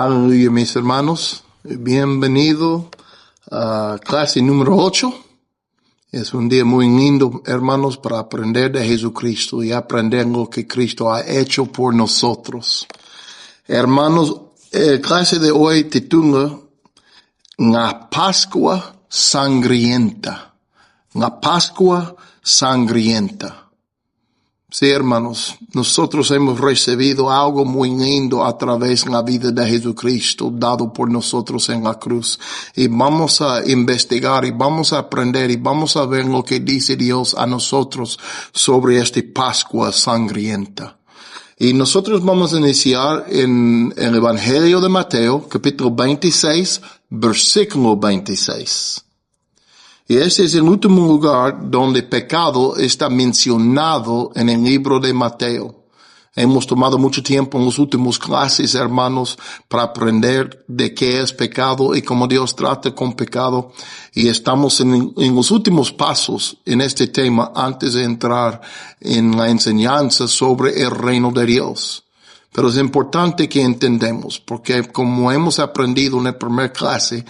Aleluya, mis hermanos. Bienvenido a clase número 8. Es un día muy lindo, hermanos, para aprender de Jesucristo y aprender lo que Cristo ha hecho por nosotros. Hermanos, clase de hoy titula La Pascua Sangrienta. La Pascua Sangrienta. Sí, hermanos, nosotros hemos recibido algo muy lindo a través de la vida de Jesucristo, dado por nosotros en la cruz. Y vamos a investigar y vamos a aprender y vamos a ver lo que dice Dios a nosotros sobre esta Pascua sangrienta. Y nosotros vamos a iniciar en el Evangelio de Mateo, capítulo 26, versículo 26. Y ese es el último lugar donde pecado está mencionado en el libro de Mateo. Hemos tomado mucho tiempo en las últimas clases, hermanos, para aprender de qué es pecado y cómo Dios trata con pecado. Y estamos en los últimos pasos en este tema antes de entrar en la enseñanza sobre el reino de Dios. Pero es importante que entendamos, porque como hemos aprendido en la primera clase,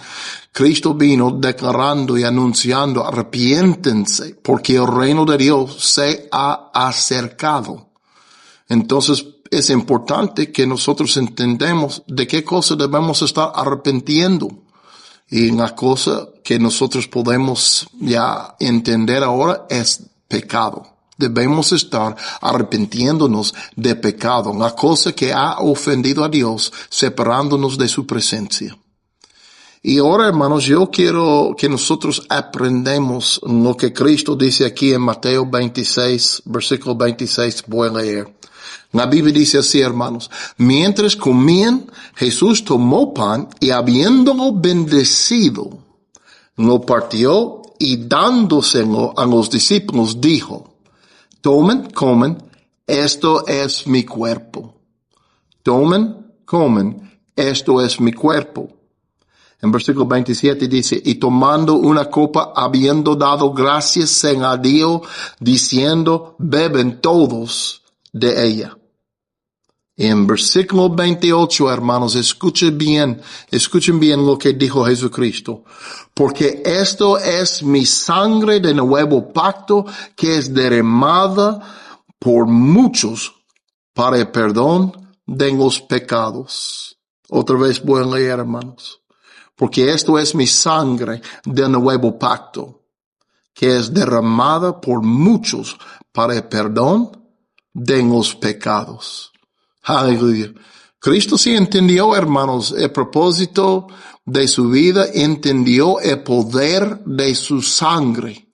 Cristo vino declarando y anunciando, arrepiéntense, porque el reino de Dios se ha acercado. Entonces, es importante que nosotros entendamos de qué cosa debemos estar arrepintiendo. Y la cosa que nosotros podemos ya entender ahora es pecado. Debemos estar arrepintiéndonos de pecado, la cosa que ha ofendido a Dios, separándonos de su presencia. Y ahora, hermanos, yo quiero que nosotros aprendamos lo que Cristo dice aquí en Mateo 26, versículo 26, voy a leer. La Biblia dice así, hermanos: mientras comían, Jesús tomó pan y habiéndolo bendecido, lo partió y dándoselo a los discípulos dijo: tomen, comen, esto es mi cuerpo. Tomen, comen, esto es mi cuerpo. En versículo 27 dice: y tomando una copa, habiendo dado gracias, se la dio, diciendo: beben todos de ella. Y en versículo 28, hermanos, escuchen bien lo que dijo Jesucristo. Porque esto es mi sangre de nuevo pacto, que es derramada por muchos para el perdón de los pecados. Otra vez voy a leer, hermanos. Porque esto es mi sangre de nuevo pacto, que es derramada por muchos para el perdón de los pecados. Aleluya. Cristo sí entendió, hermanos, el propósito de su vida, entendió el poder de su sangre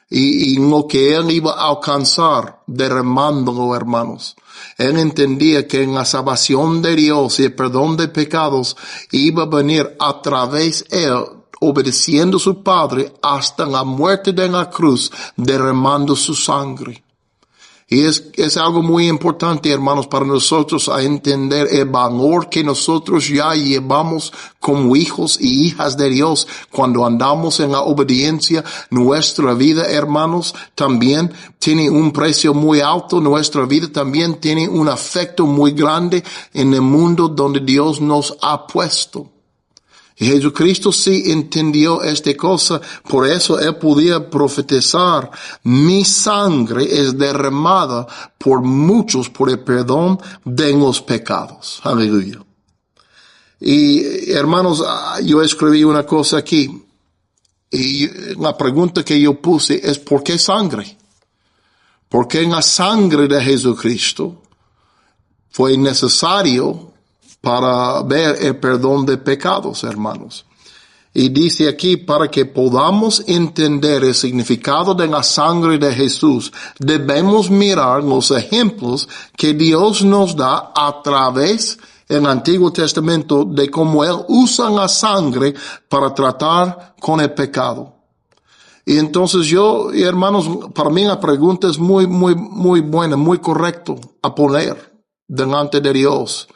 y lo que él iba a alcanzar derramándolo, hermanos. Él entendía que en la salvación de Dios y el perdón de pecados iba a venir a través de él, obedeciendo a su Padre hasta la muerte de la cruz, derramando su sangre. Y es algo muy importante, hermanos, para nosotros a entender el valor que nosotros ya llevamos como hijos y hijas de Dios cuando andamos en la obediencia. Nuestra vida, hermanos, también tiene un precio muy alto. Nuestra vida también tiene un afecto muy grande en el mundo donde Dios nos ha puesto. Y Jesucristo sí entendió esta cosa, por eso él podía profetizar: mi sangre es derramada por muchos por el perdón de los pecados. Aleluya. Y hermanos, yo escribí una cosa aquí, y la pregunta que yo puse es: ¿por qué sangre? Porque en la sangre de Jesucristo fue necesario para ver el perdón de pecados, hermanos. Y dice aquí: para que podamos entender el significado de la sangre de Jesús, debemos mirar los ejemplos que Dios nos da a través del Antiguo Testamento de cómo Él usa la sangre para tratar con el pecado. Y entonces hermanos, para mí la pregunta es muy buena, muy correcto a poner delante de Dios.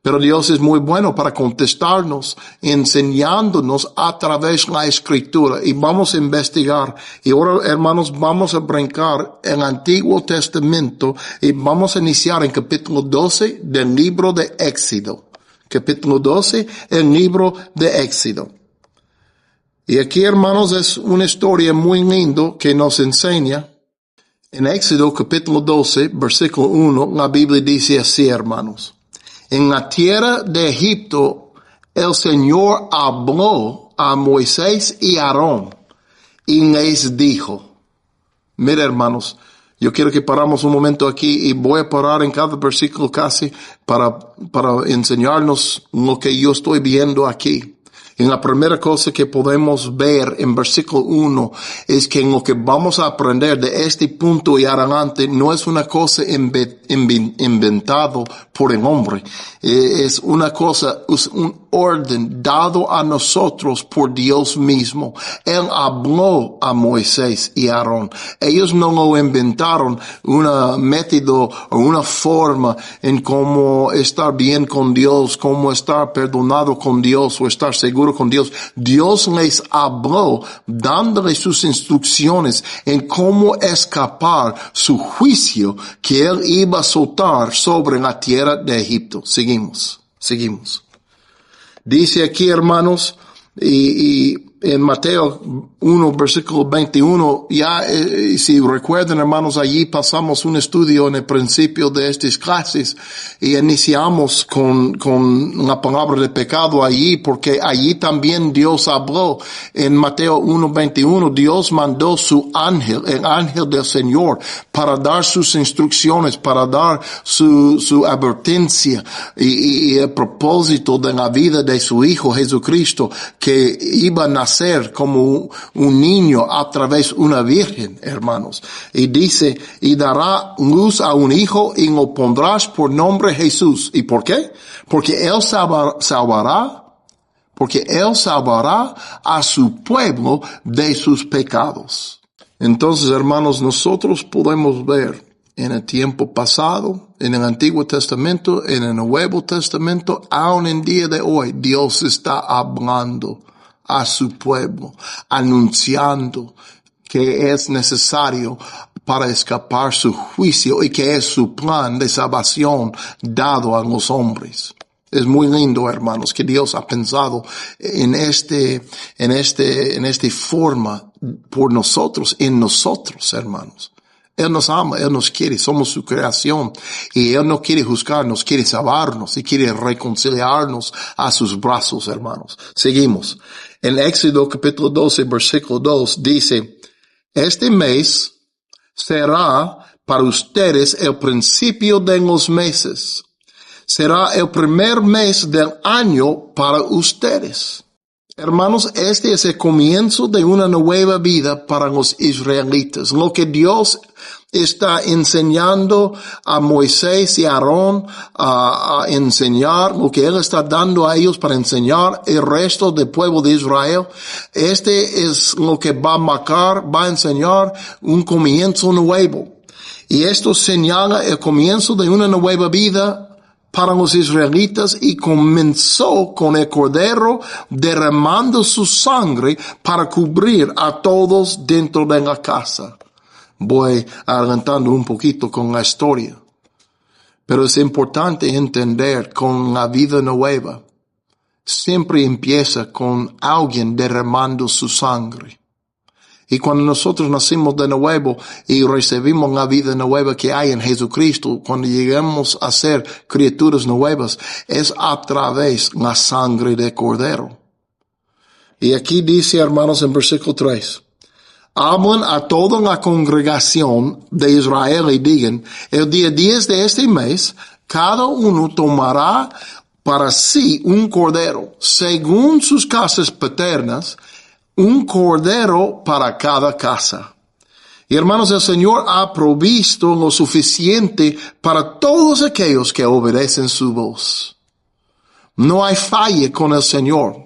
Pero Dios es muy bueno para contestarnos, enseñándonos a través de la Escritura. Y vamos a investigar. Y ahora, hermanos, vamos a brincar el Antiguo Testamento y vamos a iniciar en capítulo 12 del libro de Éxodo. capítulo 12, el libro de Éxodo. Y aquí, hermanos, es una historia muy linda que nos enseña. En Éxodo capítulo 12, versículo 1, la Biblia dice así, hermanos. En la tierra de Egipto, el Señor habló a Moisés y Aarón y les dijo. Mira, hermanos, yo quiero que paramos un momento aquí y voy a parar en cada versículo casi para enseñarnos lo que yo estoy viendo aquí. En la primera cosa que podemos ver en versículo 1 es que en lo que vamos a aprender de este punto y adelante no es una cosa inventado por el hombre. Es una cosa, es un orden dado a nosotros por Dios mismo. Él habló a Moisés y Aarón. Ellos no lo inventaron un método o una forma en cómo estar bien con Dios, cómo estar perdonado con Dios o estar seguro con Dios. Dios les habló dándoles sus instrucciones en cómo escapar su juicio que Él iba a soltar sobre la tierra de Egipto. Seguimos. Dice aquí, hermanos, y en Mateo 1, versículo 21, ya, si recuerdan, hermanos, allí pasamos un estudio en el principio de estas clases y iniciamos con la palabra de pecado allí, porque allí también Dios habló. En Mateo 1, 21, Dios mandó su ángel, el ángel del Señor, para dar sus instrucciones, para dar su advertencia y el propósito de la vida de su Hijo Jesucristo, que iba a nacer como un niño a través de una virgen, hermanos. Y dice, y dará luz a un hijo y lo pondrás por nombre Jesús. ¿Y por qué? Porque Él salvará a su pueblo de sus pecados. Entonces, hermanos, nosotros podemos ver en el tiempo pasado, en el Antiguo Testamento, en el Nuevo Testamento, aún en día de hoy, Dios está hablando a su pueblo, anunciando que es necesario para escapar su juicio y que es su plan de salvación dado a los hombres. Es muy lindo, hermanos, que Dios ha pensado en esta forma por nosotros, en nosotros, hermanos. Él nos ama, Él nos quiere, somos su creación y Él no quiere juzgarnos, quiere salvarnos y quiere reconciliarnos a sus brazos, hermanos. Seguimos. En Éxodo capítulo 12, versículo 2 dice, este mes será para ustedes el principio de los meses. Será el primer mes del año para ustedes. Hermanos, este es el comienzo de una nueva vida para los israelitas. Lo que Dios está enseñando a Moisés y a Aarón a enseñar, lo que Él está dando a ellos para enseñar el resto del pueblo de Israel. Este es lo que va a enseñar un comienzo nuevo. Y esto señala el comienzo de una nueva vida para los israelitas y comenzó con el cordero derramando su sangre para cubrir a todos dentro de la casa. Voy adelantando un poquito con la historia. Pero es importante entender con la vida nueva. Siempre empieza con alguien derramando su sangre. Y cuando nosotros nacimos de nuevo y recibimos la vida nueva que hay en Jesucristo, cuando llegamos a ser criaturas nuevas, es a través de la sangre de Cordero. Y aquí dice, hermanos, en versículo 3, hablan a toda la congregación de Israel y digan, el día 10 de este mes, cada uno tomará para sí un cordero, según sus casas paternas, un cordero para cada casa. Y hermanos, el Señor ha provisto lo suficiente para todos aquellos que obedecen su voz. No hay falla con el Señor.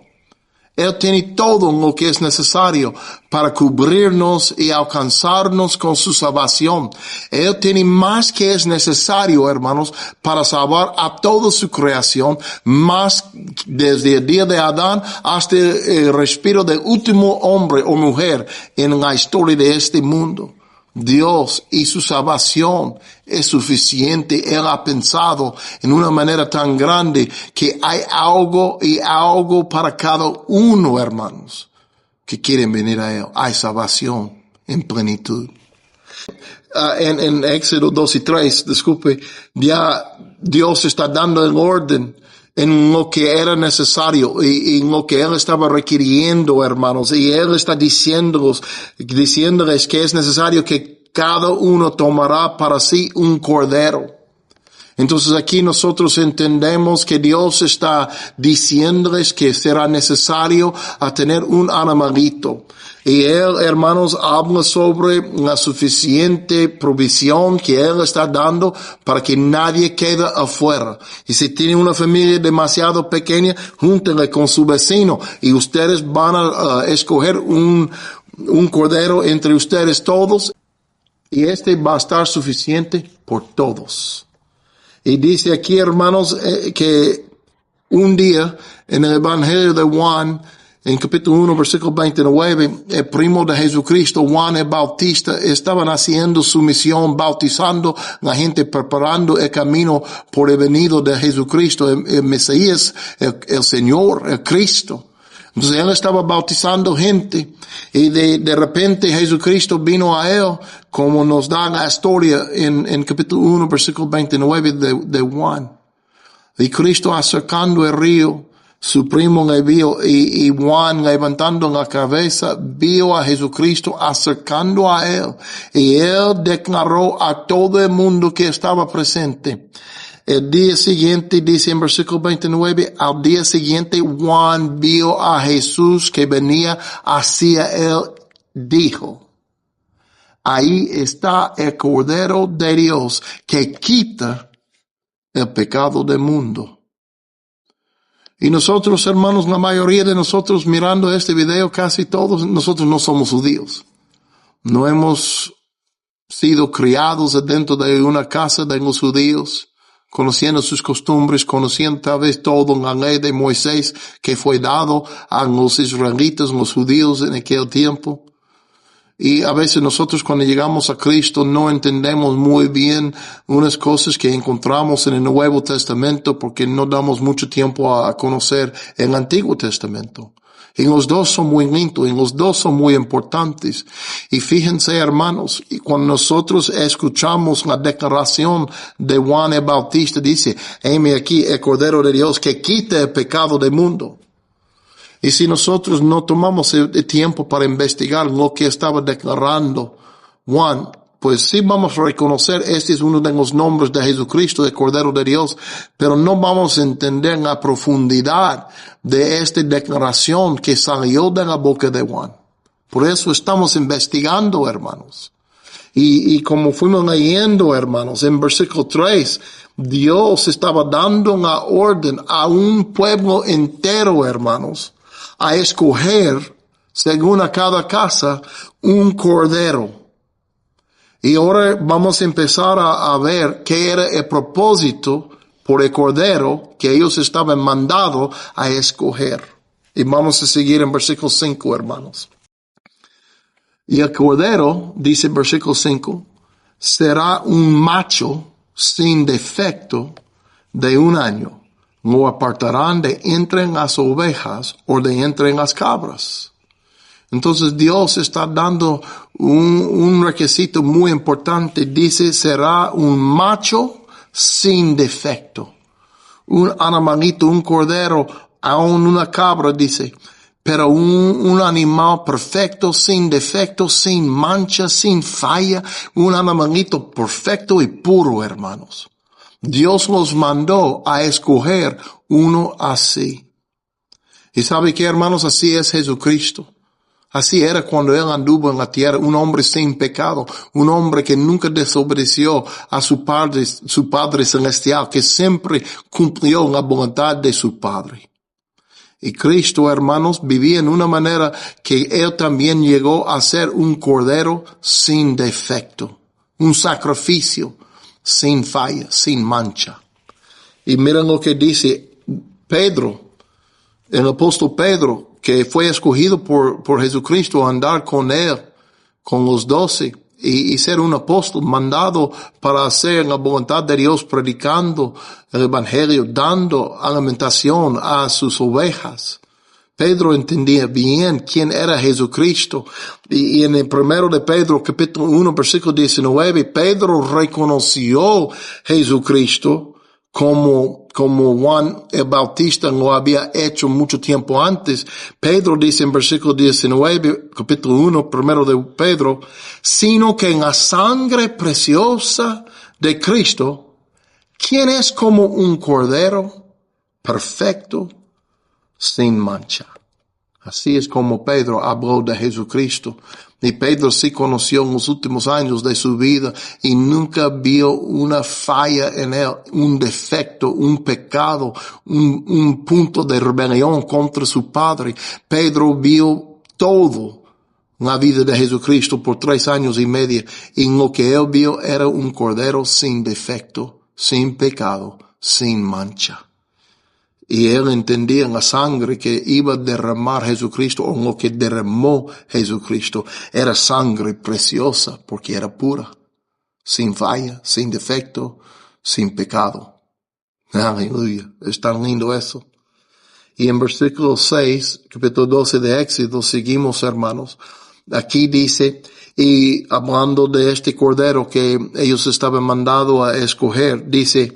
Él tiene todo lo que es necesario para cubrirnos y alcanzarnos con su salvación. Él tiene más que es necesario, hermanos, para salvar a toda su creación, más desde el día de Adán hasta el respiro del último hombre o mujer en la historia de este mundo. Dios y su salvación es suficiente. Él ha pensado en una manera tan grande que hay algo y algo para cada uno, hermanos, que quieren venir a Él. Hay salvación en plenitud. En Éxodo 2 y 3, disculpe, ya Dios está dando el orden en lo que era necesario y en lo que Él estaba requiriendo, hermanos. Y Él está diciéndoles que es necesario que cada uno tomará para sí un cordero. Entonces aquí nosotros entendemos que Dios está diciéndoles que será necesario a tener un animalito. Y Él, hermanos, habla sobre la suficiente provisión que Él está dando para que nadie quede afuera. Y si tiene una familia demasiado pequeña, júntenle con su vecino y ustedes van a escoger un cordero entre ustedes todos y este va a estar suficiente por todos. Y dice aquí, hermanos, que un día en el Evangelio de Juan, en capítulo 1, versículo 29, el primo de Jesucristo, Juan el Bautista, estaban haciendo su misión, bautizando la gente, preparando el camino por el venido de Jesucristo, el Mesías, el Señor, el Cristo. Entonces él estaba bautizando gente y de repente Jesucristo vino a él, como nos da la historia en capítulo 1, versículo 29 de Juan. Y Cristo acercando el río, su primo le vio y Juan levantando la cabeza vio a Jesucristo acercando a él. Y él declaró a todo el mundo que estaba presente. El día siguiente, dice en versículo 29, al día siguiente Juan vio a Jesús que venía hacia él, dijo, ahí está el Cordero de Dios que quita el pecado del mundo. Y nosotros, hermanos, la mayoría de nosotros mirando este video, casi todos, nosotros no somos judíos. No hemos sido criados dentro de una casa de los judíos, conociendo sus costumbres, conociendo tal vez todo la ley de Moisés que fue dado a los israelitas, los judíos en aquel tiempo. Y a veces nosotros cuando llegamos a Cristo no entendemos muy bien unas cosas que encontramos en el Nuevo Testamento porque no damos mucho tiempo a conocer el Antiguo Testamento. Y los dos son muy lindos, y los dos son muy importantes. Y fíjense, hermanos, y cuando nosotros escuchamos la declaración de Juan el Bautista, dice, heme aquí el Cordero de Dios que quita el pecado del mundo. Y si nosotros no tomamos el tiempo para investigar lo que estaba declarando Juan, pues sí vamos a reconocer este es uno de los nombres de Jesucristo, el Cordero de Dios, pero no vamos a entender la profundidad de esta declaración que salió de la boca de Juan. Por eso estamos investigando, hermanos. Y como fuimos leyendo, hermanos, en versículo 3, Dios estaba dando la orden a un pueblo entero, hermanos, a escoger, según a cada casa, un cordero. Y ahora vamos a empezar a ver qué era el propósito por el cordero que ellos estaban mandados a escoger. Y vamos a seguir en versículo 5, hermanos. Y el cordero, dice en versículo 5, será un macho sin defecto de 1 año. Lo apartarán de entre las ovejas o de entre las cabras. Entonces Dios está dando un requisito muy importante. Dice, será un macho sin defecto. Un animalito, un cordero, aún una cabra, dice. Pero un animal perfecto, sin defecto, sin mancha, sin falla. Un animalito perfecto y puro, hermanos. Dios los mandó a escoger uno así. Y ¿sabe qué, hermanos? Así es Jesucristo. Así era cuando Él anduvo en la tierra, un hombre sin pecado, un hombre que nunca desobedeció a su Padre Celestial, que siempre cumplió la voluntad de su Padre. Y Cristo, hermanos, vivía en una manera que Él también llegó a ser un cordero sin defecto, un sacrificio sin falla, sin mancha. Y miren lo que dice Pedro, el apóstol Pedro, que fue escogido por Jesucristo a andar con él, con los 12. y ser un apóstol mandado para hacer la voluntad de Dios, predicando el evangelio, dando alimentación a sus ovejas. Pedro entendía bien quién era Jesucristo. Y en el primero de Pedro, capítulo 1, versículo 19, Pedro reconoció Jesucristo como Juan el Bautista lo había hecho mucho tiempo antes. Pedro dice en versículo 19, capítulo 1, primero de Pedro, sino que en la sangre preciosa de Cristo, quien es como un cordero perfecto, sin mancha. Así es como Pedro habló de Jesucristo. Y Pedro sí conoció en los últimos años de su vida y nunca vio una falla en él, un defecto, un pecado, un punto de rebelión contra su Padre. Pedro vio todo en la vida de Jesucristo por 3 años y medio, y lo que él vio era un cordero sin defecto, sin pecado, sin mancha. Y él entendía en la sangre que iba a derramar Jesucristo, o lo que derramó Jesucristo, era sangre preciosa, porque era pura, sin falla, sin defecto, sin pecado. Aleluya, es tan lindo eso. Y en versículo 6, capítulo 12 de Éxodo, seguimos, hermanos. Aquí dice, y hablando de este cordero que ellos estaban mandados a escoger, dice,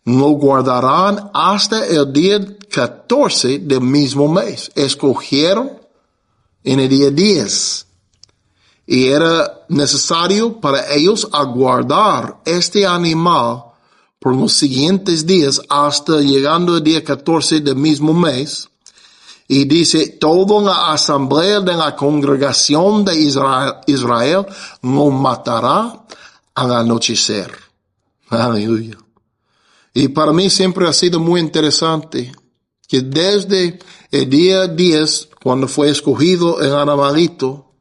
lo guardarán hasta el día 14 del mismo mes. Escogieron en el día 10. Y era necesario para ellos aguardar este animal por los siguientes días hasta llegando el día 14 del mismo mes. Y dice, toda la asamblea de la congregación de Israel lo matará al anochecer. Aleluya. Y para mí siempre ha sido muy interesante que desde el día 10, cuando fue escogido el animalito,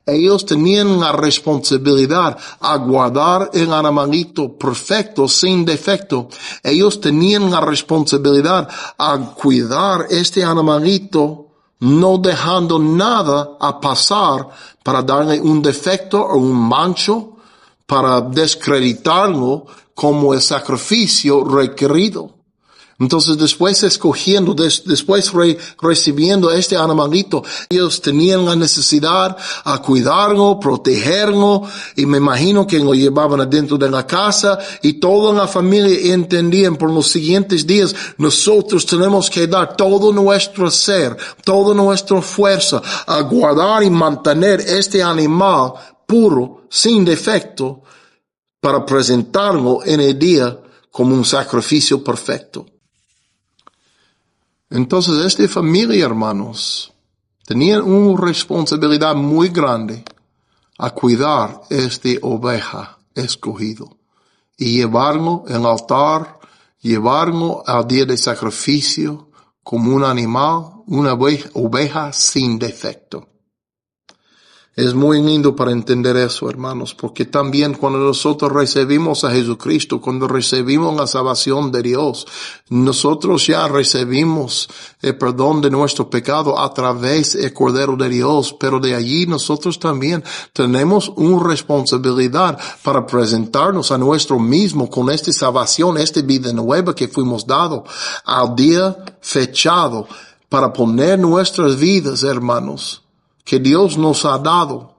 ellos tenían la responsabilidad a guardar el animalito perfecto, sin defecto. Ellos tenían la responsabilidad a cuidar este animalito, no dejando nada a pasar para darle un defecto o un mancho, para descreditarlo como el sacrificio requerido. Entonces, después escogiendo, después recibiendo este animalito, ellos tenían la necesidad a cuidarlo, protegerlo, y me imagino que lo llevaban adentro de la casa, y toda la familia entendían por los siguientes días, nosotros tenemos que dar todo nuestro ser, toda nuestra fuerza a guardar y mantener este animal puro, sin defecto, para presentarlo en el día como un sacrificio perfecto. Entonces, esta familia, hermanos, tenían una responsabilidad muy grande a cuidar esta oveja escogido y llevarlo al altar, llevarlo al día de sacrificio como un animal, una oveja sin defecto. Es muy lindo para entender eso, hermanos, porque también cuando nosotros recibimos a Jesucristo, cuando recibimos la salvación de Dios, nosotros ya recibimos el perdón de nuestro pecado a través del Cordero de Dios, pero de allí nosotros también tenemos una responsabilidad para presentarnos a nuestro mismo con esta salvación, esta vida nueva que fuimos dados al día fechado para poner nuestras vidas, hermanos, que Dios nos ha dado,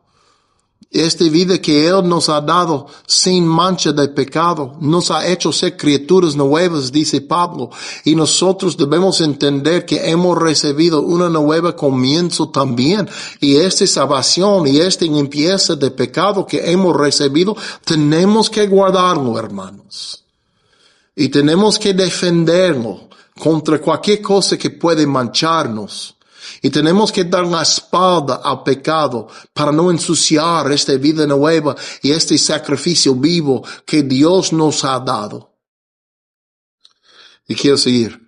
esta vida que Él nos ha dado sin mancha de pecado, nos ha hecho ser criaturas nuevas, dice Pablo, y nosotros debemos entender que hemos recibido una nueva comienzo también, y esta salvación y esta limpieza de pecado que hemos recibido, tenemos que guardarlo, hermanos, y tenemos que defenderlo contra cualquier cosa que puede mancharnos. Y tenemos que dar la espalda al pecado para no ensuciar esta vida nueva y este sacrificio vivo que Dios nos ha dado. Y quiero seguir.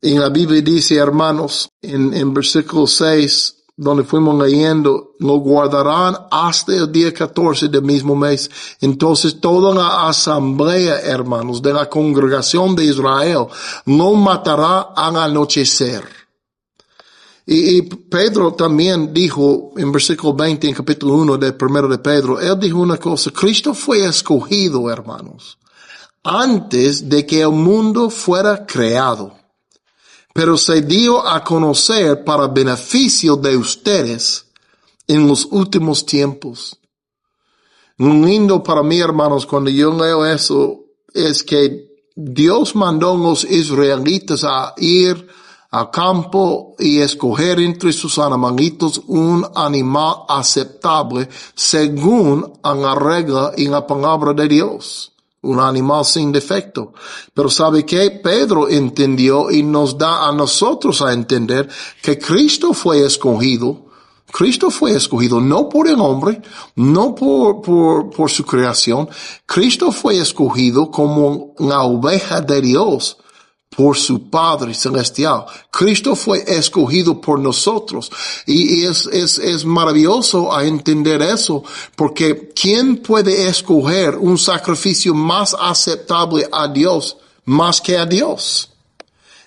En la Biblia dice, hermanos, en versículo 6, donde fuimos leyendo, lo guardarán hasta el día 14 del mismo mes. Entonces toda la asamblea, hermanos, de la congregación de Israel, lo matará al anochecer. Y Pedro también dijo en versículo 20 en capítulo 1 del primero de Pedro, él dijo una cosa: Cristo fue escogido, hermanos, antes de que el mundo fuera creado, pero se dio a conocer para beneficio de ustedes en los últimos tiempos. Lindo para mí, hermanos, cuando yo leo eso, es que Dios mandó a los israelitas a ir al campo y escoger entre sus animalitos un animal aceptable según la regla y la palabra de Dios. Un animal sin defecto. Pero ¿sabe qué? Pedro entendió y nos da a nosotros a entender que Cristo fue escogido. Cristo fue escogido no por el hombre, no por su creación. Cristo fue escogido como la oveja de Dios por su Padre Celestial. Cristo fue escogido por nosotros. Y es maravilloso a entender eso, porque ¿quién puede escoger un sacrificio más aceptable a Dios más que a Dios?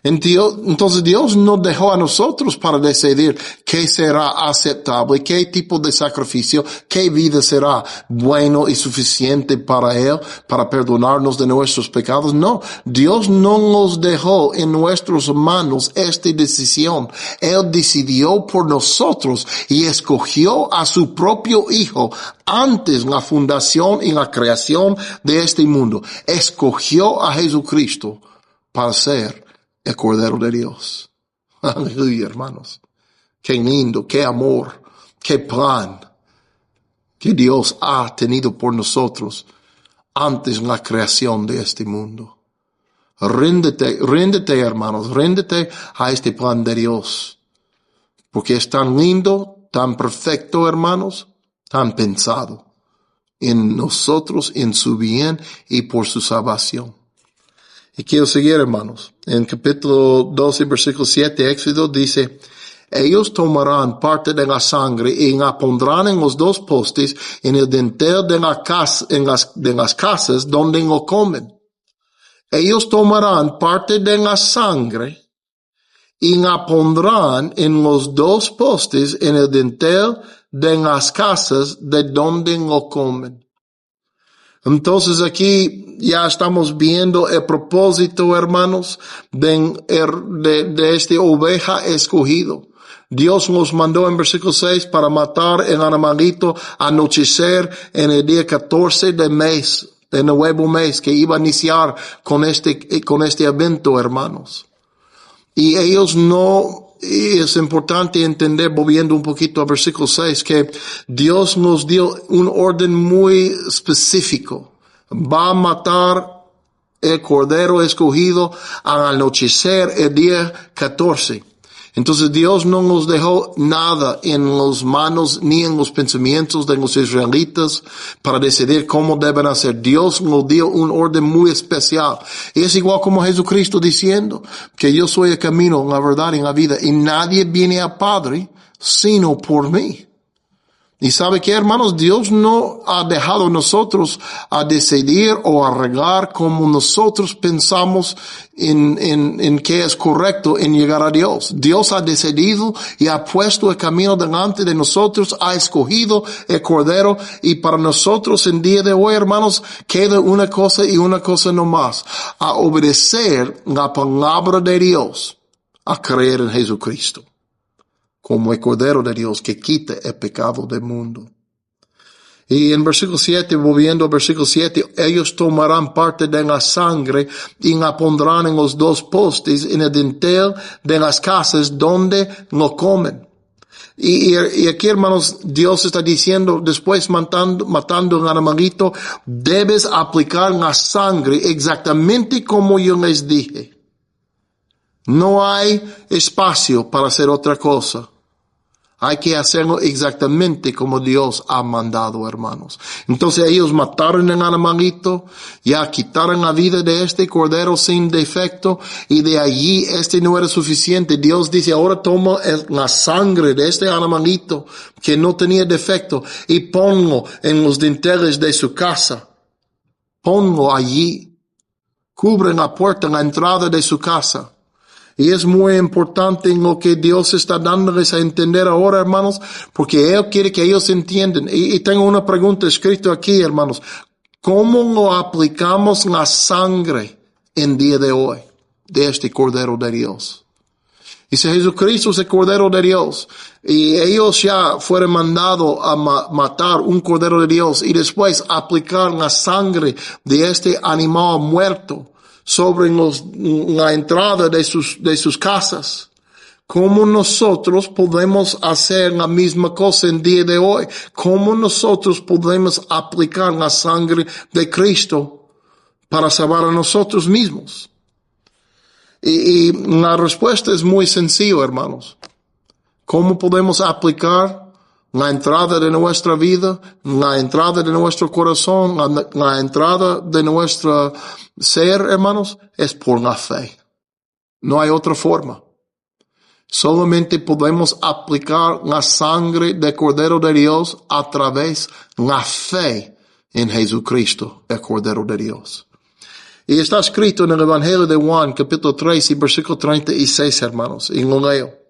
Entonces Dios nos dejó a nosotros para decidir qué será aceptable, qué tipo de sacrificio, qué vida será bueno y suficiente para Él, para perdonarnos de nuestros pecados. No, Dios no nos dejó en nuestras manos esta decisión. Él decidió por nosotros y escogió a su propio Hijo antes la fundación y la creación de este mundo. Escogió a Jesucristo para ser el Cordero de Dios. Aleluya, hermanos. Qué lindo, qué amor, qué plan que Dios ha tenido por nosotros antes de la creación de este mundo. Ríndete, hermanos, ríndete a este plan de Dios. Porque es tan lindo, tan perfecto, hermanos, tan pensado en nosotros, en su bien y por su salvación. Y quiero seguir, hermanos. En capítulo 12, versículo 7, Éxodo dice: ellos tomarán parte de la sangre y la pondrán en los dos postes en el dintel de la casa, de las casas donde lo comen. Ellos tomarán parte de la sangre y la pondrán en los dos postes en el dintel de las casas de donde lo comen. Entonces aquí ya estamos viendo el propósito, hermanos, de esta oveja escogido. Dios nos mandó en versículo 6 para matar el animalito anochecer en el día 14 del mes, del nuevo mes que iba a iniciar con este evento, hermanos. Y ellos y es importante entender, volviendo un poquito al versículo 6, que Dios nos dio un orden muy específico. Va a matar el cordero escogido al anochecer el día 14. Entonces Dios no nos dejó nada en las manos ni en los pensamientos de los israelitas para decidir cómo deben hacer. Dios nos dio un orden muy especial. Y es igual como Jesucristo diciendo que yo soy el camino, la verdad y la vida, y nadie viene al Padre sino por mí. Y sabe que, hermanos, Dios no ha dejado a nosotros a decidir o arreglar como nosotros pensamos en qué es correcto en llegar a Dios. Dios ha decidido y ha puesto el camino delante de nosotros, ha escogido el Cordero, y para nosotros en día de hoy, hermanos, queda una cosa y una cosa no más: a obedecer la palabra de Dios, a creer en Jesucristo como el Cordero de Dios que quita el pecado del mundo. Y en versículo 7, volviendo al versículo 7, ellos tomarán parte de la sangre y la pondrán en los dos postes en el dintel de las casas donde lo comen. Y aquí, hermanos, Dios está diciendo, después matando un animalito, debes aplicar la sangre exactamente como yo les dije. No hay espacio para hacer otra cosa. Hay que hacerlo exactamente como Dios ha mandado, hermanos. Entonces ellos mataron el animalito, ya quitaron la vida de este cordero sin defecto, y de allí no era suficiente. Dios dice: ahora toma la sangre de este animalito que no tenía defecto y ponlo en los dinteles de su casa. Ponlo allí. Cubren la puerta, la entrada de su casa. Y es muy importante en lo que Dios está dándoles a entender ahora, hermanos, porque Él quiere que ellos entiendan. Y tengo una pregunta escrita aquí, hermanos. ¿Cómo lo aplicamos la sangre en día de hoy de este Cordero de Dios? Dice, Jesucristo es el Cordero de Dios. Y ellos ya fueron mandados a matar un Cordero de Dios y después aplicar la sangre de este animal muerto sobre la entrada de sus casas. ¿Cómo nosotros podemos hacer la misma cosa en día de hoy? ¿Cómo nosotros podemos aplicar la sangre de Cristo para salvar a nosotros mismos? Y la respuesta es muy sencilla, hermanos. ¿Cómo podemos aplicar la entrada de nuestra vida, la entrada de nuestro corazón, la entrada de nuestro ser, hermanos? Es por la fe. No hay otra forma. Solamente podemos aplicar la sangre del Cordero de Dios a través de la fe en Jesucristo, el Cordero de Dios. Y está escrito en el Evangelio de Juan, capítulo 3 y versículo 36, hermanos, y lo leo.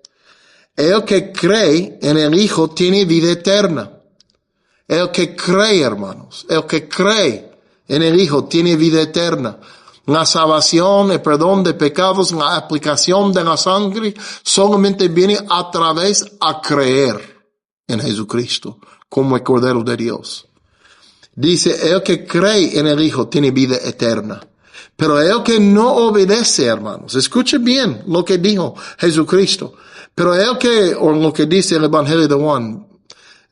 El que cree en el Hijo tiene vida eterna. El que cree, hermanos, el que cree en el Hijo tiene vida eterna. La salvación, el perdón de pecados, la aplicación de la sangre solamente viene a través a creer en Jesucristo como el Cordero de Dios. Dice, el que cree en el Hijo tiene vida eterna. Pero el que no obedece, hermanos, escuche bien lo que dijo Jesucristo. Pero o lo que dice el Evangelio de Juan,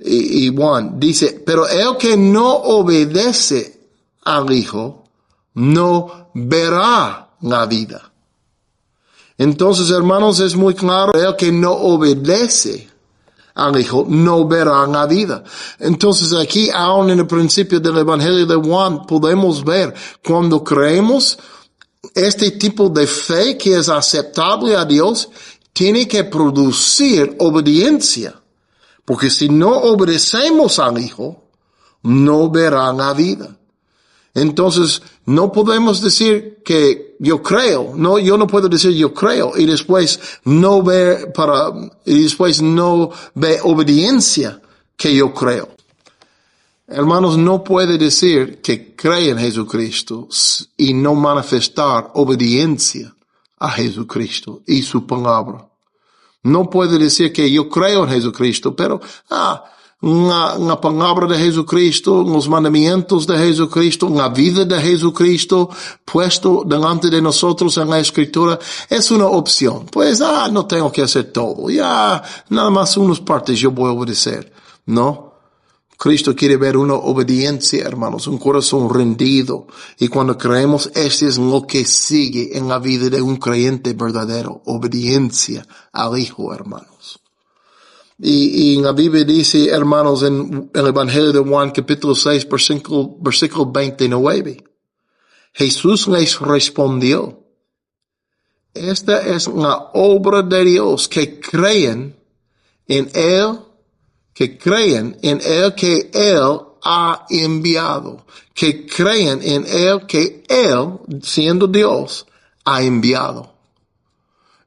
y Juan, dice, pero el que no obedece al Hijo, no verá la vida. Entonces, hermanos, es muy claro, el que no obedece al Hijo no verá la vida. Entonces, aquí, aún en el principio del Evangelio de Juan, podemos ver, cuando creemos, este tipo de fe que es aceptable a Dios, tiene que producir obediencia. Porque si no obedecemos al Hijo, no verá la vida. Entonces, no podemos decir que yo creo. No, yo no puedo decir yo creo y después no ver obediencia que yo creo. Hermanos, no puede decir que cree en Jesucristo y no manifestar obediencia a Jesucristo y su palabra. No puede decir que yo creo en Jesucristo, pero la palabra de Jesucristo, los mandamientos de Jesucristo, la vida de Jesucristo puesto delante de nosotros en la Escritura es una opción. Pues, no tengo que hacer todo. Ya, nada más unas partes yo voy a obedecer. No. Cristo quiere ver una obediencia, hermanos, un corazón rendido. Y cuando creemos, este es lo que sigue en la vida de un creyente verdadero. Obediencia al Hijo, hermanos. Y en la Biblia dice, hermanos, en el Evangelio de Juan, capítulo 6, versículo 29. Jesús les respondió, esta es la obra de Dios, que creen en Él que Él ha enviado, que creen en Él que Él, siendo Dios, ha enviado.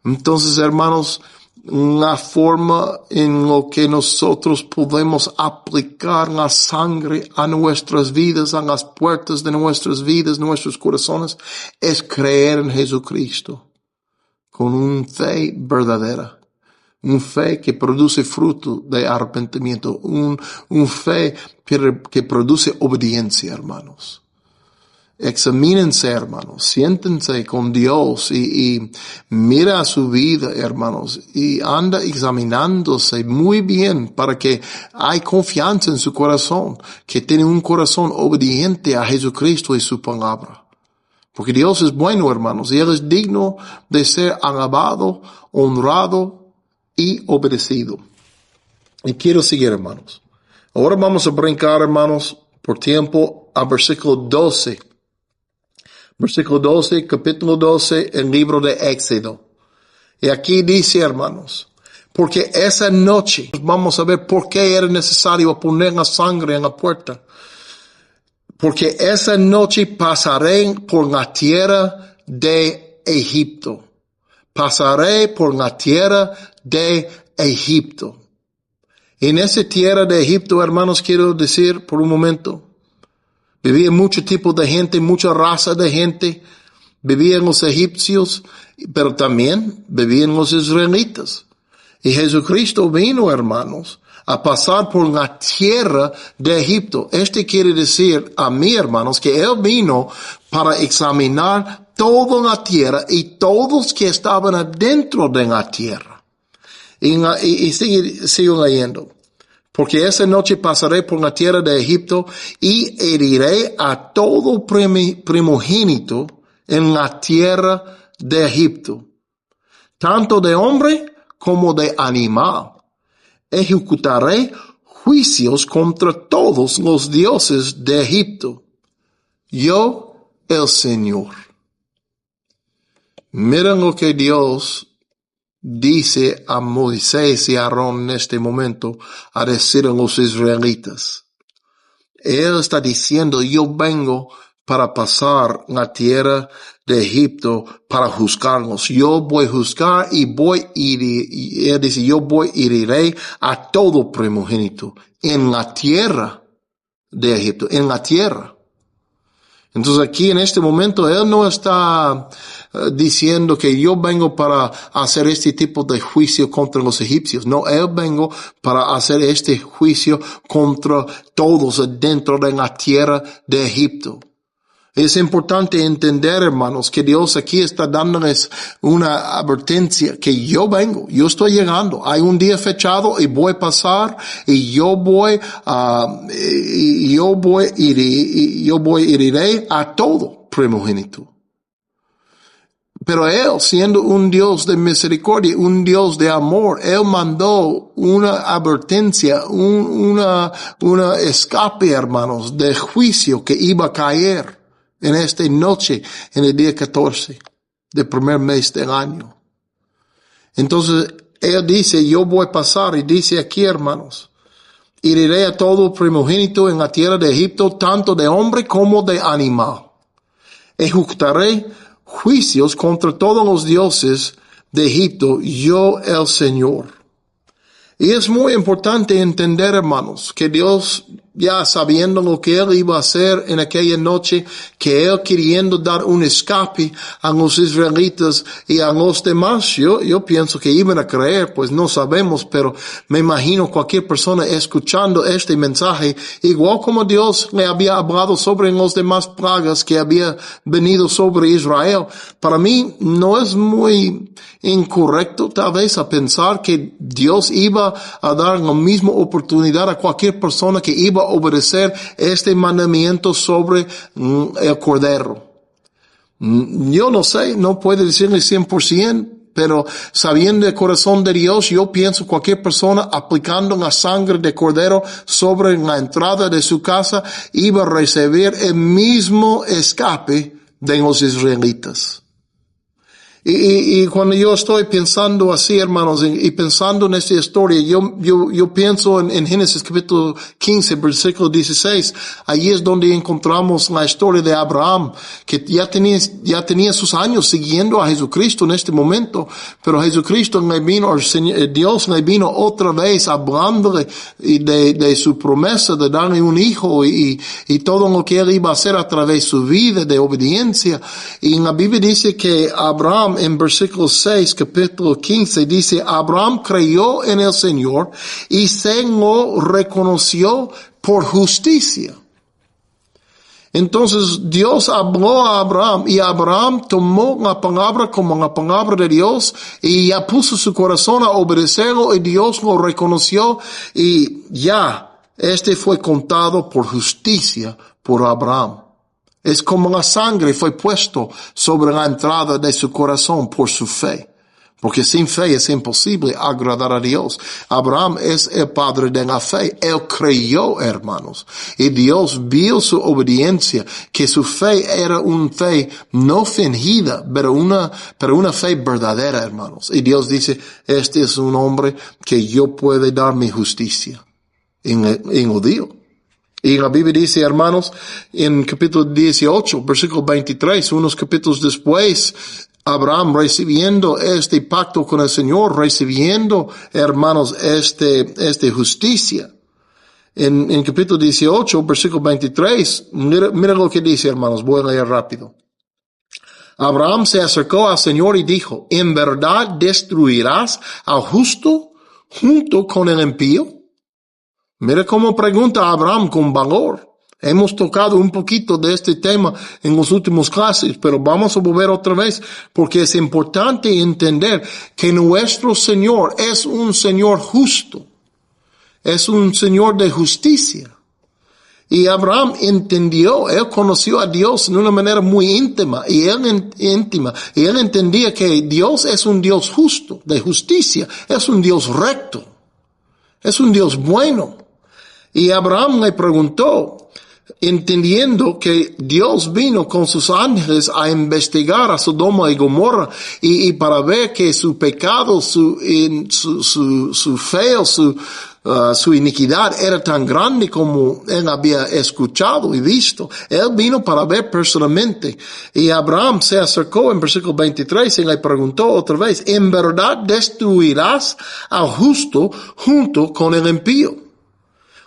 Entonces, hermanos, la forma en lo que nosotros podemos aplicar la sangre a nuestras vidas, a las puertas de nuestras vidas, nuestros corazones, es creer en Jesucristo con una fe verdadera. Un fe que produce fruto de arrepentimiento. Un fe que produce obediencia, hermanos. Examínense, hermanos. Siéntense con Dios y mira su vida, hermanos. Y anda examinándose muy bien para que hay confianza en su corazón. Que tiene un corazón obediente a Jesucristo y su palabra. Porque Dios es bueno, hermanos. Y Él es digno de ser alabado, honrado y obedecido. Y quiero seguir, hermanos. Ahora vamos a brincar, hermanos, por tiempo a versículo 12. Versículo 12, capítulo 12, el libro de Éxodo. Y aquí dice, hermanos, porque esa noche, vamos a ver por qué era necesario poner la sangre en la puerta. Porque esa noche pasaré por la tierra de Egipto. pasaré por la tierra de Egipto. En esa tierra de Egipto, hermanos, quiero decir por un momento, vivía mucho tipo de gente, mucha raza de gente. Vivían los egipcios, pero también vivían los israelitas. Y Jesucristo vino, hermanos, a pasar por la tierra de Egipto. Quiere decir a mí, hermanos, que Él vino para examinar toda la tierra y todos que estaban adentro de la tierra. Y sigo leyendo. Porque esa noche pasaré por la tierra de Egipto y heriré a todo primogénito en la tierra de Egipto, tanto de hombre como de animal. Ejecutaré juicios contra todos los dioses de Egipto. Yo, el Señor. Miren lo que Dios dice a Moisés y a Aarón en este momento a decir a los israelitas. Él está diciendo, yo vengo para pasar la tierra de Egipto para juzgarlos. Yo voy a juzgar y él dice, yo heriré a todo primogénito en la tierra de Egipto, en la tierra. Entonces aquí en este momento Él no está diciendo que yo vengo para hacer este tipo de juicio contra los egipcios. No, Él vengo para hacer este juicio contra todos dentro de la tierra de Egipto. Es importante entender, hermanos, que Dios aquí está dándoles una advertencia que yo vengo, yo estoy llegando. Hay un día fechado y voy a pasar y yo heriré a todo primogénito. Pero Él, siendo un Dios de misericordia, un Dios de amor, Él mandó una advertencia, una escape, hermanos, de juicio que iba a caer en esta noche, en el día 14 del primer mes del año. Entonces, Él dice, yo voy a pasar, y dice aquí, hermanos, heriré a todo primogénito en la tierra de Egipto, tanto de hombre como de animal. Ejecutaré juicios contra todos los dioses de Egipto, yo el Señor. Y es muy importante entender, hermanos, que Dios, ya sabiendo lo que Él iba a hacer en aquella noche, que Él queriendo dar un escape a los israelitas y a los demás, yo pienso que iban a creer, pues no sabemos, pero me imagino cualquier persona escuchando este mensaje, igual como Dios le había hablado sobre los demás plagas que había venido sobre Israel. Para mí no es muy incorrecto tal vez a pensar que Dios iba a dar la misma oportunidad a cualquier persona que iba a obedecer este mandamiento sobre el cordero. Yo no sé, no puedo decirle 100%, pero sabiendo el corazón de Dios, yo pienso cualquier persona aplicando la sangre de cordero sobre la entrada de su casa iba a recibir el mismo escape de los israelitas. Y cuando yo estoy pensando así, hermanos, y pensando en esta historia, yo pienso en Génesis capítulo 15, versículo 16. Allí es donde encontramos la historia de Abraham, que ya tenía sus años siguiendo a Jesucristo en este momento, pero Jesucristo Dios le vino otra vez hablándole de su promesa de darle un hijo y todo lo que él iba a hacer a través de su vida de obediencia. Y en la Biblia dice que Abraham, en versículo 6, capítulo 15, dice, Abraham creyó en el Señor y se lo reconoció por justicia. Entonces Dios habló a Abraham y Abraham tomó la palabra como la palabra de Dios y ya puso su corazón a obedecerlo y Dios lo reconoció y ya fue contado por justicia por Abraham. Es como la sangre fue puesto sobre la entrada de su corazón por su fe. Porque sin fe es imposible agradar a Dios. Abraham es el padre de la fe. Él creyó, hermanos. Y Dios vio su obediencia, que su fe era una fe no fingida, pero una fe verdadera, hermanos. Y Dios dice, este es un hombre que yo puedo dar mi justicia. En lo dio. Y la Biblia dice, hermanos, en capítulo 18, versículo 23, unos capítulos después, Abraham recibiendo este pacto con el Señor, recibiendo, hermanos, este justicia. En capítulo 18, versículo 23, mira lo que dice, hermanos, voy a leer rápido. Abraham se acercó al Señor y dijo, ¿en verdad destruirás al justo junto con el impío? Mira cómo pregunta Abraham con valor. Hemos tocado un poquito de este tema en los últimos clases, pero vamos a volver otra vez porque es importante entender que nuestro Señor es un Señor justo. Es un Señor de justicia. Y Abraham entendió, él conoció a Dios de una manera muy íntima, y él entendía que Dios es un Dios justo, de justicia, es un Dios recto, es un Dios bueno. Y Abraham le preguntó, entendiendo que Dios vino con sus ángeles a investigar a Sodoma y Gomorra y para ver que su pecado, su feo, su iniquidad era tan grande como él había escuchado y visto. Él vino para ver personalmente. Y Abraham se acercó en versículo 23 y le preguntó otra vez, ¿en verdad destruirás al justo junto con el impío?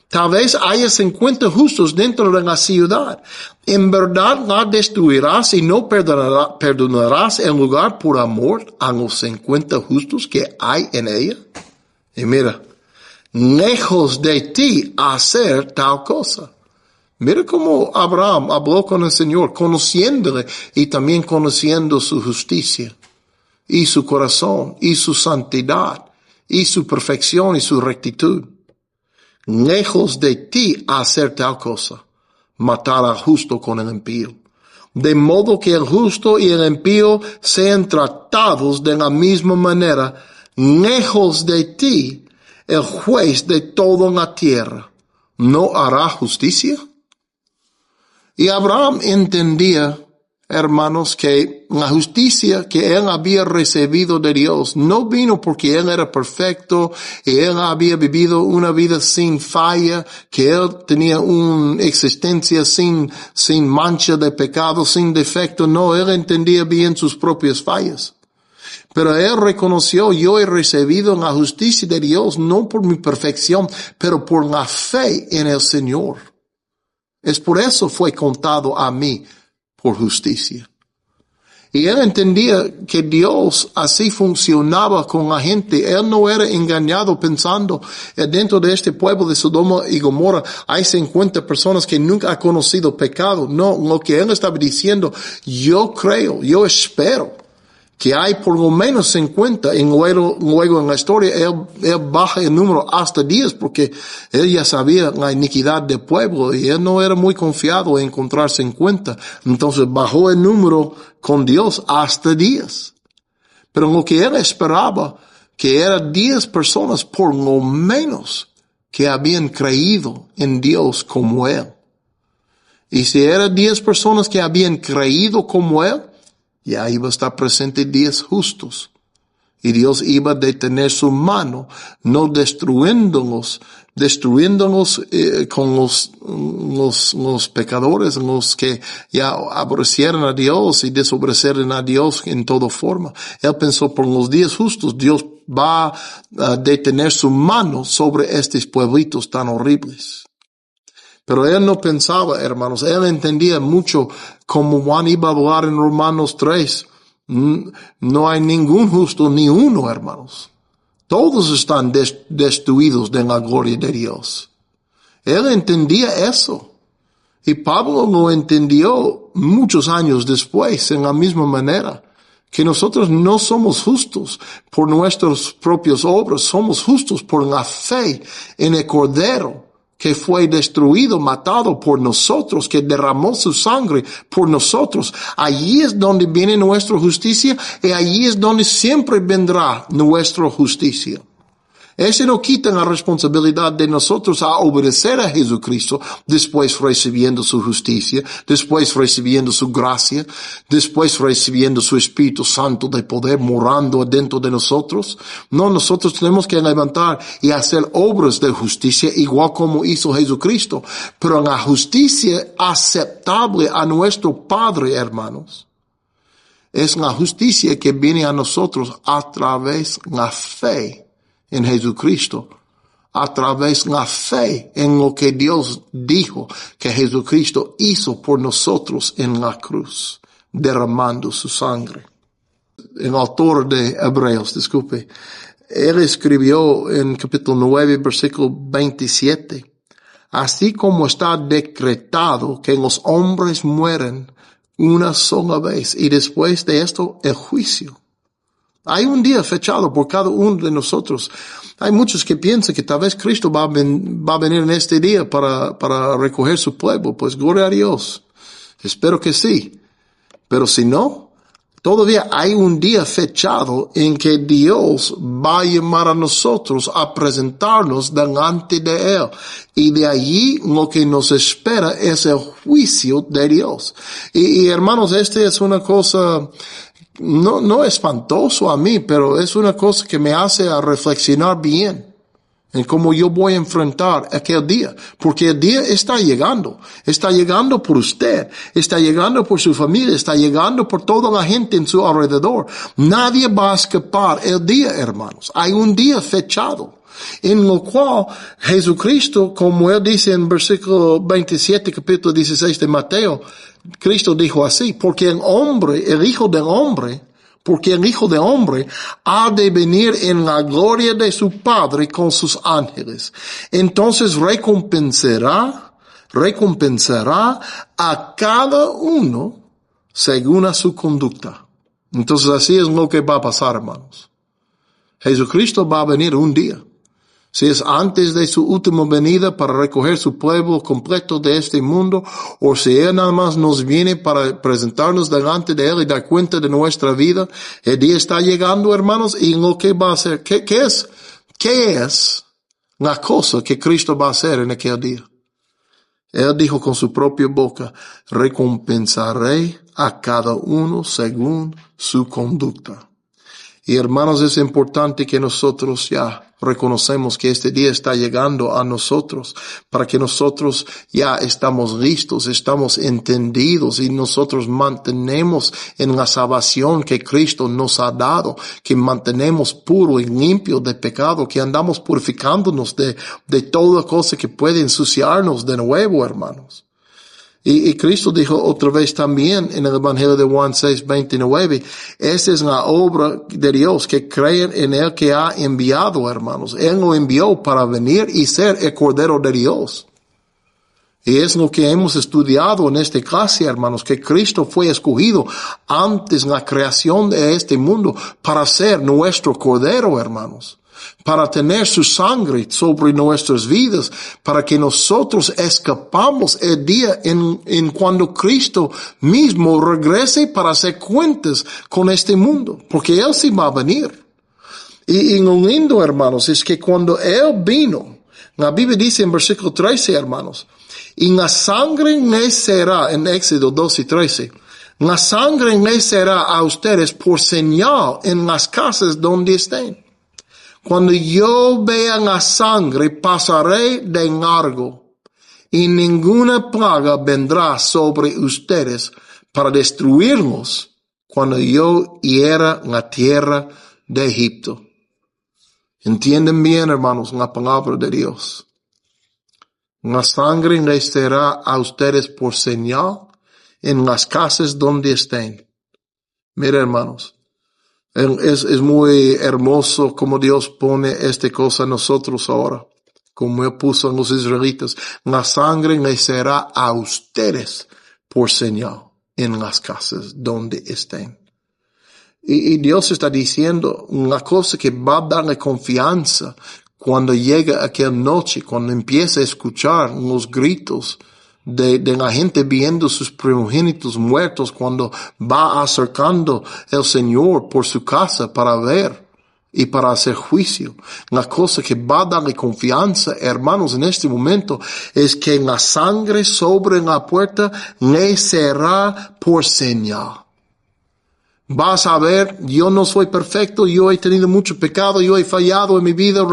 Tal vez haya 50 justos dentro de la ciudad. ¿En verdad la destruirás y no perdonarás el lugar por amor a los 50 justos que hay en ella? Y mira, lejos de ti hacer tal cosa. Mira cómo Abraham habló con el Señor, conociéndole y también conociendo su justicia y su corazón y su santidad y su perfección y su rectitud. Lejos de ti hacer tal cosa, matar al justo con el impío. De modo que el justo y el impío sean tratados de la misma manera, lejos de ti, el juez de toda la tierra, ¿no hará justicia? Y Abraham entendía, hermanos, que la justicia que él había recibido de Dios no vino porque él era perfecto y él había vivido una vida sin falla, que él tenía una existencia sin mancha de pecado, sin defecto. No, él entendía bien sus propias fallas. Pero él reconoció, yo he recibido la justicia de Dios no por mi perfección, pero por la fe en el Señor. Es por eso fue contado a mí por justicia. Y él entendía que Dios así funcionaba con la gente. Él no era engañado pensando dentro de este pueblo de Sodoma y Gomorra hay 50 personas que nunca han conocido pecado. No, lo que él estaba diciendo, yo creo, yo espero que hay por lo menos 50, y luego en la historia él baja el número hasta 10 porque él ya sabía la iniquidad del pueblo y él no era muy confiado en encontrar 50. Entonces bajó el número con Dios hasta 10. Pero lo que él esperaba, que eran 10 personas por lo menos que habían creído en Dios como él. Y si eran 10 personas que habían creído como él, ya iba a estar presente 10 justos. Y Dios iba a detener su mano, no destruyéndolos con los pecadores, los que ya aborrecieron a Dios y desobedecieron a Dios en toda forma. Él pensó por los 10 justos, Dios va a detener su mano sobre estos pueblitos tan horribles. Pero él no pensaba, hermanos, él entendía mucho como Juan iba a hablar en Romanos 3. No hay ningún justo, ni uno, hermanos. Todos están destruidos de la gloria de Dios. Él entendía eso. Y Pablo lo entendió muchos años después en la misma manera. Que nosotros no somos justos por nuestras propias obras, somos justos por la fe en el Cordero que fue destruido, matado por nosotros, que derramó su sangre por nosotros. Allí es donde viene nuestra justicia y allí es donde siempre vendrá nuestra justicia. Ese no quita la responsabilidad de nosotros a obedecer a Jesucristo, después recibiendo su justicia, después recibiendo su gracia, después recibiendo su Espíritu Santo de poder morando dentro de nosotros. No, nosotros tenemos que levantar y hacer obras de justicia igual como hizo Jesucristo, pero la justicia aceptable a nuestro Padre, hermanos. Es la justicia que viene a nosotros a través de la fe en Jesucristo. A través de la fe en lo que Dios dijo que Jesucristo hizo por nosotros en la cruz, derramando su sangre. El autor de Hebreos, disculpe, él escribió en capítulo 9, versículo 27, así como está decretado que los hombres mueren una sola vez y después de esto el juicio. Hay un día fechado por cada uno de nosotros. Hay muchos que piensan que tal vez Cristo va a venir en este día para recoger su pueblo. Pues gloria a Dios. Espero que sí. Pero si no, todavía hay un día fechado en que Dios va a llamar a nosotros a presentarnos delante de Él. Y de allí lo que nos espera es el juicio de Dios. Y hermanos, es una cosa no espantoso a mí, pero es una cosa que me hace a reflexionar bien en cómo yo voy a enfrentar aquel día, porque el día está llegando por usted, está llegando por su familia, está llegando por toda la gente en su alrededor. Nadie va a escapar el día, hermanos. Hay un día fechado, en lo cual Jesucristo, como él dice en versículo 27, capítulo 16 de Mateo, Cristo dijo así, porque el Hijo del Hombre ha de venir en la gloria de su Padre con sus ángeles. Entonces recompensará a cada uno según a su conducta. Entonces así es lo que va a pasar, hermanos. Jesucristo va a venir un día. Si es antes de su última venida para recoger su pueblo completo de este mundo, o si Él nada más nos viene para presentarnos delante de Él y dar cuenta de nuestra vida, el día está llegando, hermanos, y lo que va a hacer, ¿qué es la cosa que Cristo va a hacer en aquel día? Él dijo con su propia boca, recompensaré a cada uno según su conducta. Y hermanos, es importante que nosotros ya reconocemos que este día está llegando a nosotros, para que nosotros ya estamos listos, estamos entendidos y nosotros mantenemos en la salvación que Cristo nos ha dado, que mantenemos puro y limpio de pecado, que andamos purificándonos de toda cosa que puede ensuciarnos de nuevo, hermanos. Y Cristo dijo otra vez también en el Evangelio de Juan 6:29, esa es la obra de Dios, que creen en Él que ha enviado, hermanos. Él lo envió para venir y ser el Cordero de Dios. Y es lo que hemos estudiado en esta clase, hermanos, que Cristo fue escogido antes de la creación de este mundo para ser nuestro Cordero, hermanos. Para tener su sangre sobre nuestras vidas, para que nosotros escapamos el día en cuando Cristo mismo regrese para hacer cuentas con este mundo, porque Él sí va a venir. Y lo lindo, hermanos, es que cuando Él vino, la Biblia dice en versículo 13, hermanos, y la sangre le será, en Éxodo 12:13, la sangre le será a ustedes por señal en las casas donde estén. Cuando yo vea la sangre, pasaré de largo, y ninguna plaga vendrá sobre ustedes para destruirlos cuando yo hiera la tierra de Egipto. ¿Entienden bien, hermanos, la palabra de Dios? La sangre les será a ustedes por señal en las casas donde estén. Mira, hermanos. Es muy hermoso como Dios pone esta cosa a nosotros ahora, como Él puso a los israelitas. La sangre les será a ustedes por señal en las casas donde estén. Y Dios está diciendo una cosa que va a darle confianza cuando llega aquella noche, cuando empieza a escuchar los gritos de la gente viendo sus primogénitos muertos, cuando va acercando el Señor por su casa para ver y para hacer juicio. La cosa que va a darle confianza, hermanos, en este momento, es que la sangre sobre la puerta le será por señal. Vas a ver, yo no soy perfecto, yo he tenido mucho pecado, yo he fallado en mi vida,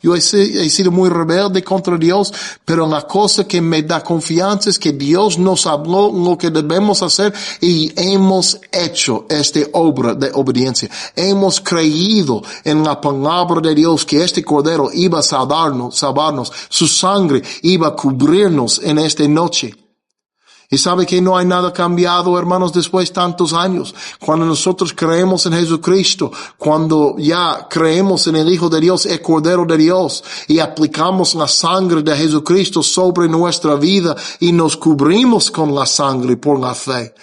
yo he sido muy rebelde contra Dios, pero la cosa que me da confianza es que Dios nos habló lo que debemos hacer y hemos hecho esta obra de obediencia. Hemos creído en la palabra de Dios que este Cordero iba a salvarnos, su sangre iba a cubrirnos en esta noche. Y sabe que no hay nada cambiado, hermanos, después de tantos años. Cuando nosotros creemos en Jesucristo, cuando ya creemos en el Hijo de Dios, el Cordero de Dios, y aplicamos la sangre de Jesucristo sobre nuestra vida y nos cubrimos con la sangre por la fe.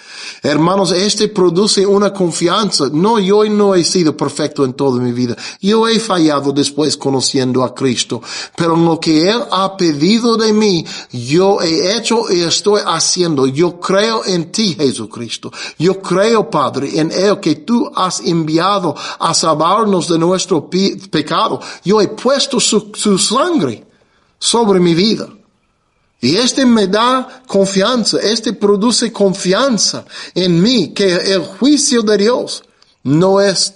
Hermanos, produce una confianza. No, yo no he sido perfecto en toda mi vida. Yo he fallado después conociendo a Cristo. Pero lo que Él ha pedido de mí, yo he hecho y estoy haciendo. Yo creo en ti, Jesucristo. Yo creo, Padre, en Él que tú has enviado a salvarnos de nuestro pecado. Yo he puesto su sangre sobre mi vida. Y me da confianza, produce confianza en mí, que el juicio de Dios no es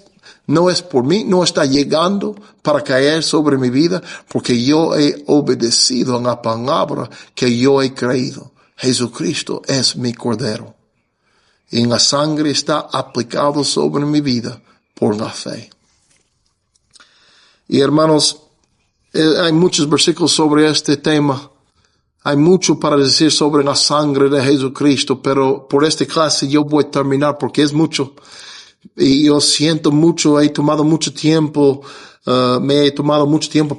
por mí, no está llegando para caer sobre mi vida, porque yo he obedecido a la palabra que yo he creído. Jesucristo es mi Cordero. Y la sangre está aplicado sobre mi vida por la fe. Y hermanos, hay muchos versículos sobre este tema. Hay mucho para decir sobre la sangre de Jesucristo, pero por esta clase yo voy a terminar porque es mucho. Y yo siento mucho, me he tomado mucho tiempo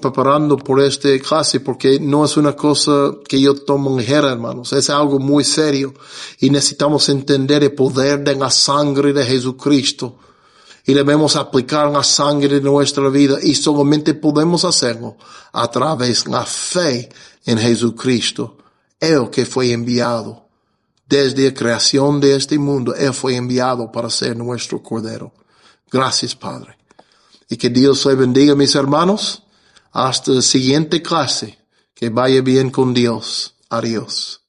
preparando por esta clase porque no es una cosa que yo tomo ligera, hermanos. Es algo muy serio y necesitamos entender el poder de la sangre de Jesucristo. Y debemos aplicar la sangre de nuestra vida y solamente podemos hacerlo a través de la fe en Jesucristo, Él que fue enviado. Desde la creación de este mundo, Él fue enviado para ser nuestro Cordero. Gracias, Padre. Y que Dios les bendiga, mis hermanos. Hasta la siguiente clase. Que vaya bien con Dios. Adiós.